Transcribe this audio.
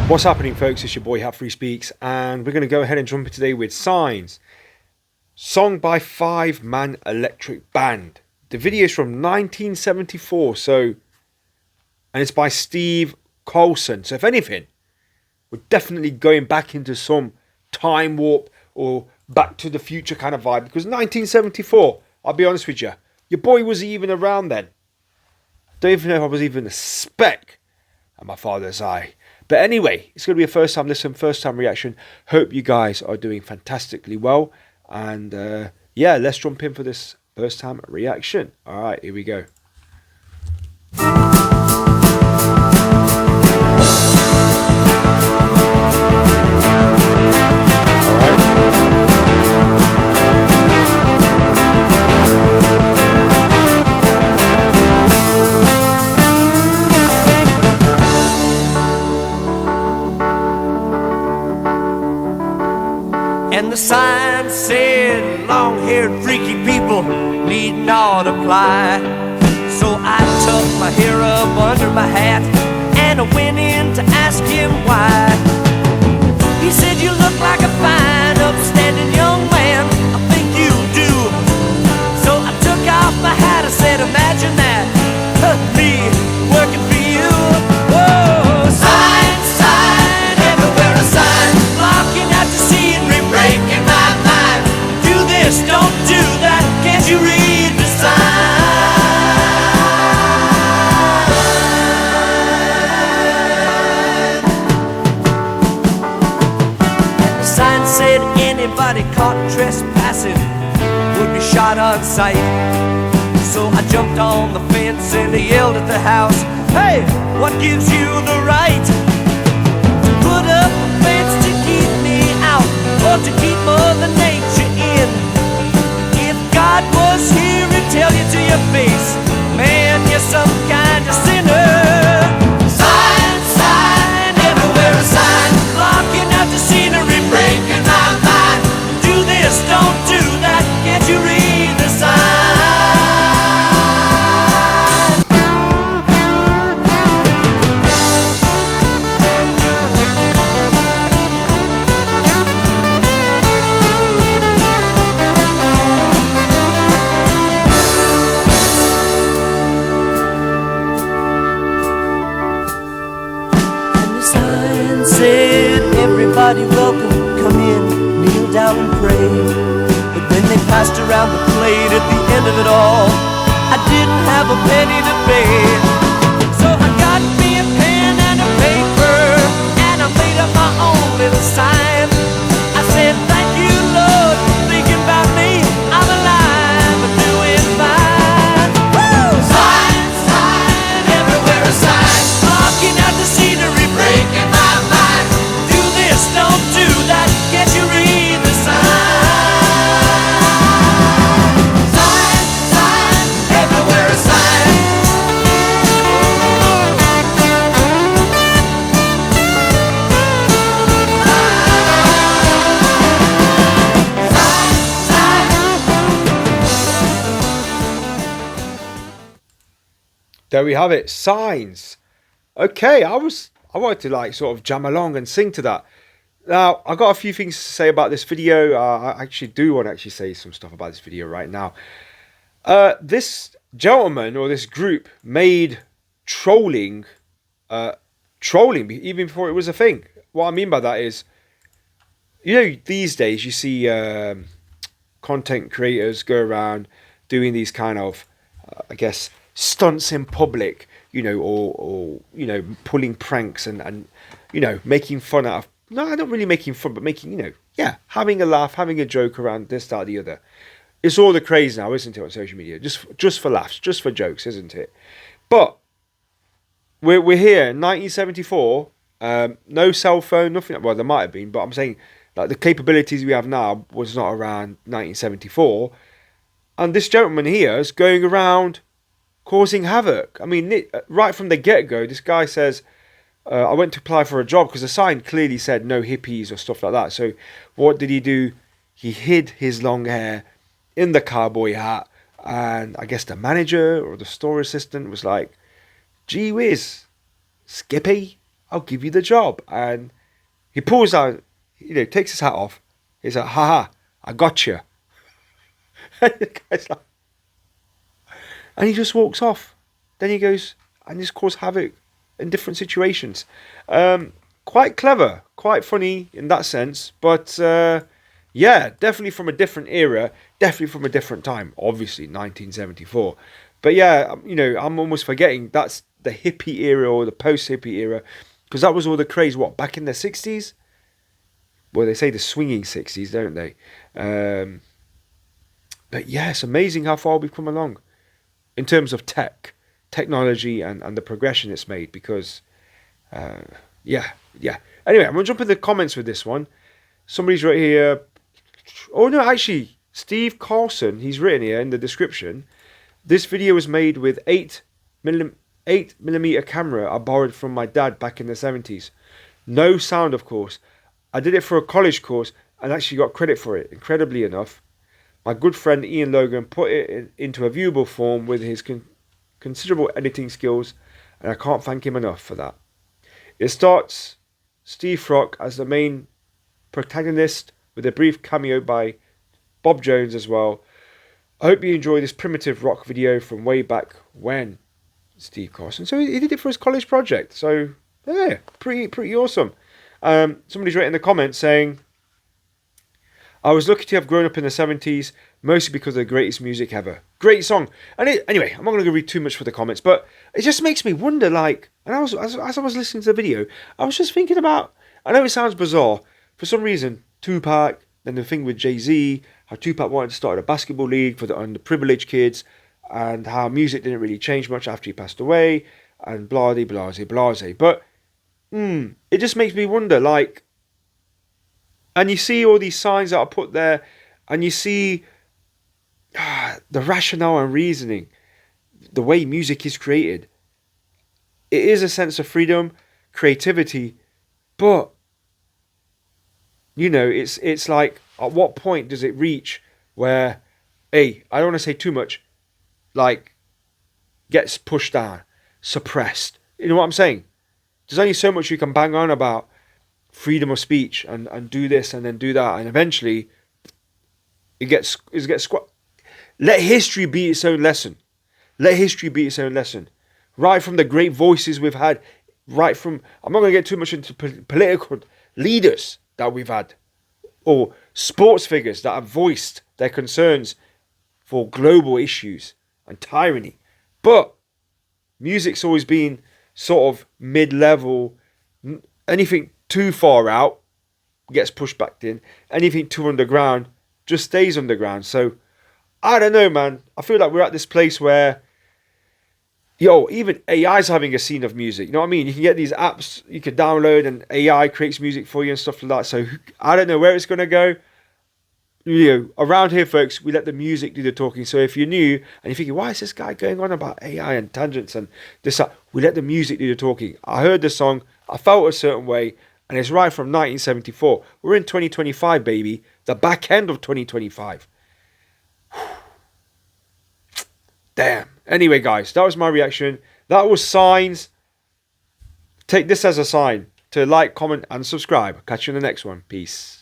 What's happening, folks? It's your boy Hat3 Speaks, and we're going to go ahead and jump in today with Signs, song by Five Man Electric Band. The video is from 1974, and it's by Steve Carlsen. So if anything, we're definitely going back into some time warp or Back to the Future kind of vibe, because 1974, I'll be honest with you, your boy wasn't even around then. Don't even know if I was even a speck at my father's eye. But anyway, it's going to be a first time listen, first time reaction. Hope you guys are doing fantastically well. And yeah, let's jump in for this first time reaction. All right, here we go. And the sign said, long-haired freaky people need not apply. So I tucked my hair up under my hat and I went in to ask him why. He said, you look like a fine, upstanding young man, I think you do. So I took off my hat, I said, imagine that, me working for you. Whoa, sign, sign, everywhere a sign, blocking out the scenery, breaking my mind. Do this, don't do that, can't you read the sign? The sign said anybody caught trespassing would be shot on sight. So I jumped on the fence and I yelled at the house, hey, what gives you the right to put up a fence to keep me out or to keep Mother Nature in? If God was here, he'd tell you to your face, man, you're some kind of sinner. Sign, sign, everywhere a sign, blocking out the scenery, breaking my mind. Do this, don't do that, can't you read the sign? Said everybody welcome, come in, kneel down and pray. But when they passed around the plate at the end of it all, I didn't have a penny to pay. So I got me a pen and a paper and I made up my own little sign. I said, thank you, Lord, for thinking about me. I'm alive and doing fine. Woo! Sign, sign, everywhere a sign, blocking out the scenery, breaking my mind. Do this, don't do that, can't you read the sign? Sign, sign, everywhere a sign. There we have it, Signs. Okay, I wanted to like sort of jam along and sing to that. Now, I've got a few things to say about this video. I actually do want to actually say some stuff about this video right now. This gentleman or this group made trolling even before it was a thing. What I mean by that is, you know, these days you see content creators go around doing these kind of, I guess, stunts in public, you know, or you know, pulling pranks and you know, making fun out of, no, not really making fun, but making, you know, yeah, having a laugh, having a joke around this, that, or the other. It's all the craze now, isn't it, on social media? Just for laughs, just for jokes, isn't it? But we're here in 1974. No cell phone, nothing. Well, there might have been, but I'm saying like the capabilities we have now was not around 1974. And this gentleman here is going around causing havoc. I mean, right from the get-go, this guy says, I went to apply for a job because the sign clearly said no hippies or stuff like that. So what did he do? He hid his long hair in the cowboy hat, and I guess the manager or the store assistant was like, gee whiz, Skippy, I'll give you the job. And he pulls out, takes his hat off. He's like, haha, I got you. And the guy's like, and he just walks off. Then he goes and just causes havoc in different situations. Quite clever, quite funny in that sense. But yeah, definitely from a different era, definitely from a different time. Obviously, 1974. But yeah, I'm almost forgetting that's the hippie era or the post-hippie era. Because that was all the craze, back in the 60s? Well, they say the swinging 60s, don't they? But yeah, it's amazing how far we've come along in terms of technology, and the progression it's made. Because, yeah. Anyway, I'm going to jump in the comments with this one. Somebody's right here. Oh, no, actually, Steve Carlsen, he's written here in the description. This video was made with 8mm camera I borrowed from my dad back in the 70s. No sound, of course. I did it for a college course and actually got credit for it. Incredibly enough, my good friend Ian Logan put it into a viewable form with his considerable editing skills, and I can't thank him enough for that. It starts Steve Frock as the main protagonist with a brief cameo by Bob Jones as well. I hope you enjoy this primitive rock video from way back when, Steve Carlsen. So he did it for his college project. So yeah, pretty awesome. Somebody's written in the comments saying, I was lucky to have grown up in the 70s, mostly because of the greatest music ever. Great song. And anyway, I'm not going to read too much for the comments, but it just makes me wonder, like, and as I was listening to the video, I was just thinking about, I know it sounds bizarre, for some reason, Tupac, then the thing with Jay-Z, how Tupac wanted to start a basketball league for the underprivileged kids, and how music didn't really change much after he passed away, and blase. But it just makes me wonder, like, and you see all these signs that are put there, and you see the rationale and reasoning, the way music is created. It is a sense of freedom, creativity, but it's like, at what point does it reach where, hey, I don't want to say too much, like, gets pushed down, suppressed. You know what I'm saying? There's only so much you can bang on about freedom of speech and do this and then do that, and eventually it gets let history be its own lesson. Let history be its own lesson. Right from the great voices we've had, right from, I'm not going to get too much into political leaders that we've had, or sports figures that have voiced their concerns for global issues and tyranny. But music's always been sort of mid-level. Anything too far out gets pushed back in. Anything too underground just stays underground. So I don't know, man. I feel like we're at this place where, even AI's having a scene of music. You know what I mean? You can get these apps you can download, and AI creates music for you and stuff like that. So I don't know where it's going to go. Around here, folks, we let the music do the talking. So if you're new and you're thinking, why is this guy going on about AI and tangents and this, we let the music do the talking. I heard the song, I felt a certain way, and it's right from 1974. We're in 2025, baby. The back end of 2025. Damn. Anyway, guys, that was my reaction. That was signs. Take this as a sign to like, comment, and subscribe. Catch you in the next one. Peace.